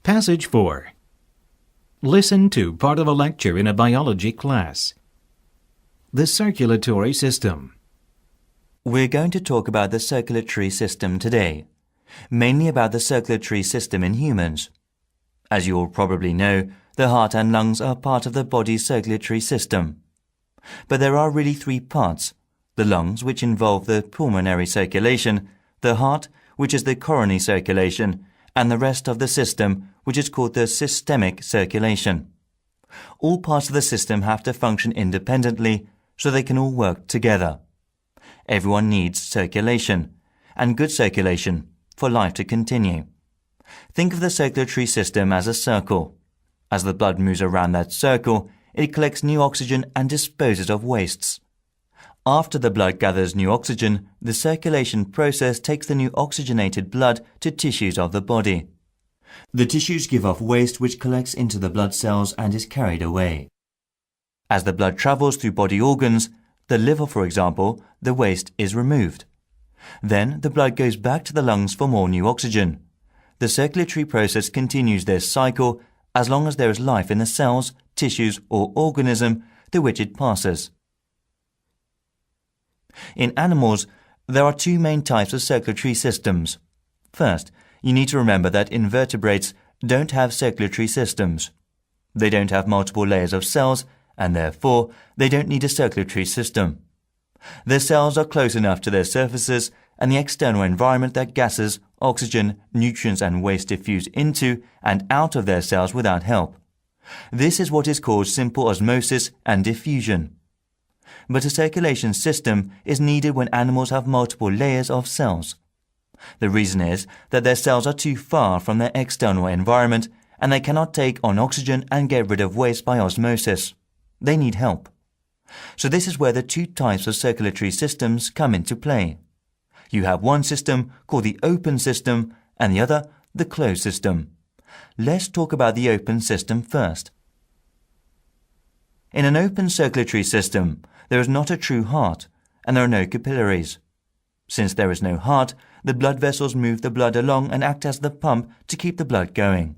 Passage 4. Listen to part of a lecture in a biology class. The circulatory system. We're going to talk about the circulatory system today, mainly about the circulatory system in humans. As you all probably know, the heart and lungs are part of the body's circulatory system. But there are really three parts: the lungs, which involve the pulmonary circulation, the heart, which is the coronary circulation, and the rest of the system, which is called the systemic circulation. All parts of the system have to function independently so they can all work together. Everyone needs circulation, and good circulation, for life to continue. Think of the circulatory system as a circle. As the blood moves around that circle, it collects new oxygen and disposes of wastes. After the blood gathers new oxygen, the circulation process takes the new oxygenated blood to tissues of the body. The tissues give off waste which collects into the blood cells and is carried away. As the blood travels through body organs, the liver for example, the waste is removed. Then the blood goes back to the lungs for more new oxygen. The circulatory process continues this cycle as long as there is life in the cells, tissues or organism through which it passes. In animals, there are two main types of circulatory systems. First, you need to remember that invertebrates don't have circulatory systems. They don't have multiple layers of cells, and therefore they don't need a circulatory system. Their cells are close enough to their surfaces and the external environment that gases, oxygen, nutrients and waste diffuse into and out of their cells without help. This is what is called simple osmosis and diffusion. But a circulation system is needed when animals have multiple layers of cells. The reason is that their cells are too far from their external environment and they cannot take on oxygen and get rid of waste by osmosis. They need help. So this is where the two types of circulatory systems come into play. You have one system called the open system and the other the closed system. Let's talk about the open system first. In an open circulatory system, there is not a true heart and there are no capillaries. Since there is no heart, the blood vessels move the blood along and act as the pump to keep the blood going.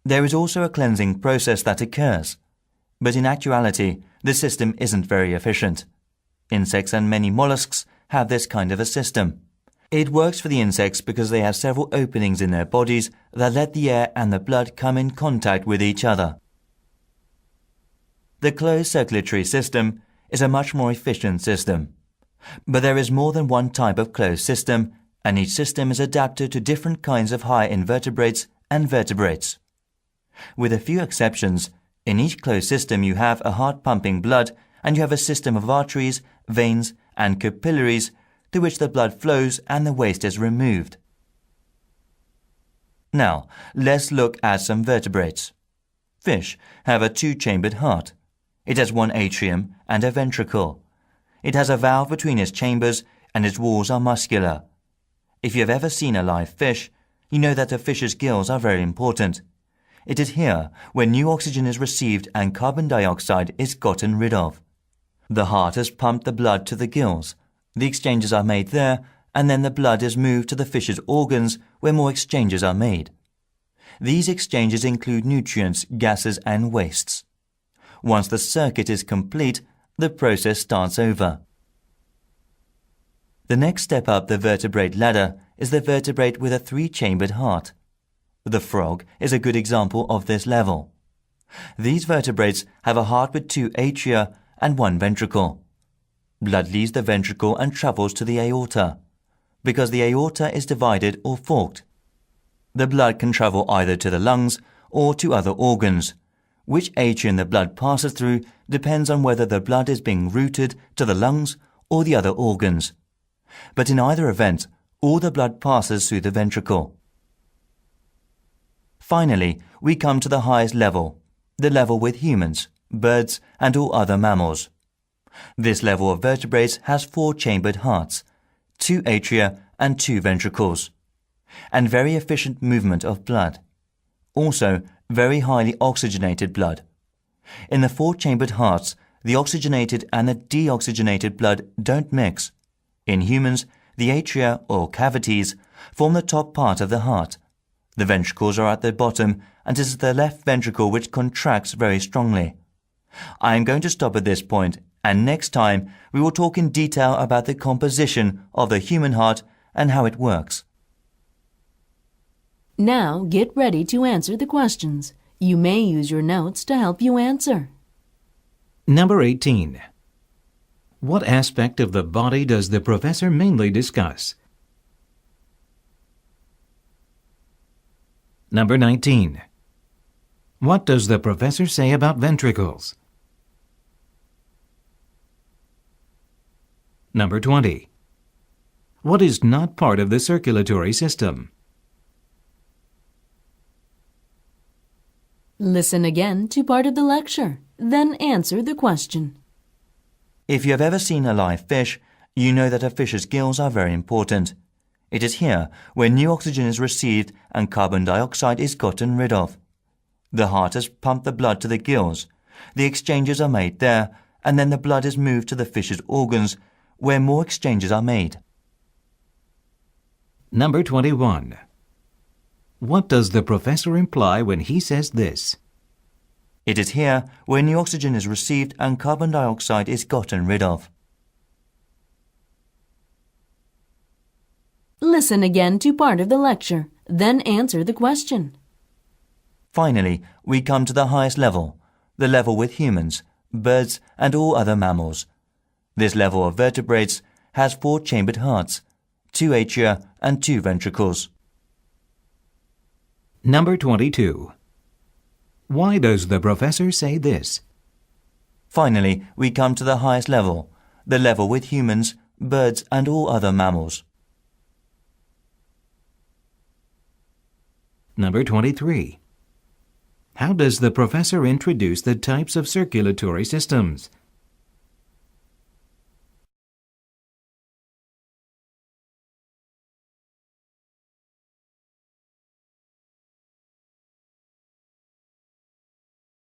There is also a cleansing process that occurs. But in actuality, the system isn't very efficient. Insects and many mollusks have this kind of a system. It works for the insects because they have several openings in their bodies that let the air and the blood come in contact with each other. The closed circulatory system is a much more efficient system. But there is more than one type of closed system, and each system is adapted to different kinds of higher invertebrates and vertebrates. With a few exceptions, in each closed system you have a heart pumping blood and you have a system of arteries, veins and capillaries through which the blood flows and the waste is removed. Now, let's look at some vertebrates. Fish have a two-chambered heart. It has one atrium and a ventricle. It has a valve between its chambers and its walls are muscular. If you have ever seen a live fish, you know that a fish's gills are very important. It is here where new oxygen is received and carbon dioxide is gotten rid of. The heart has pumped the blood to the gills. The exchanges are made there, and then the blood is moved to the fish's organs where more exchanges are made. These exchanges include nutrients, gases and wastes. Once the circuit is complete, the process starts over. The next step up the vertebrate ladder is the vertebrate with a three-chambered heart. The frog is a good example of this level. These vertebrates have a heart with two atria and one ventricle. Blood leaves the ventricle and travels to the aorta. Because the aorta is divided or forked, the blood can travel either to the lungs or to other organs. Which atrium the blood passes through depends on whether the blood is being routed to the lungs or the other organs. But in either event, all the blood passes through the ventricle. Finally, we come to the highest level, the level with humans, birds and all other mammals. This level of vertebrates has four-chambered hearts, two atria and two ventricles, and very efficient movement of blood. Also, very highly oxygenated blood. In the four-chambered hearts, the oxygenated and the deoxygenated blood don't mix. In humans, the atria or cavities form the top part of the heart. The ventricles are at the bottom, and it is the left ventricle which contracts very strongly. I am going to stop at this point, and next time we will talk in detail about the composition of the human heart and how it works. Now get ready to answer the questions. You may use your notes to help you answer. Number 18. What aspect of the body does the professor mainly discuss? Number 19. What does the professor say about ventricles? Number 20. What is not part of the circulatory system? Listen again to part of the lecture, then answer the question. If you have ever seen a live fish, you know that a fish's gills are very important. It is here where new oxygen is received and carbon dioxide is gotten rid of. The heart has pumped the blood to the gills. The exchanges are made there, and then the blood is moved to the fish's organs, where more exchanges are made. Number 21. What does the professor imply when he says this? It is here where new oxygen is received and carbon dioxide is gotten rid of. Listen again to part of the lecture, then answer the question. Finally, we come to the highest level, the level with humans, birds and all other mammals. This level of vertebrates has 4 chambered hearts, 2 atria and 2 ventricles. Number 22. Why does the professor say this? Finally, we come to the highest level, the level with humans, birds and all other mammals. Number 23. How does the professor introduce the types of circulatory systems?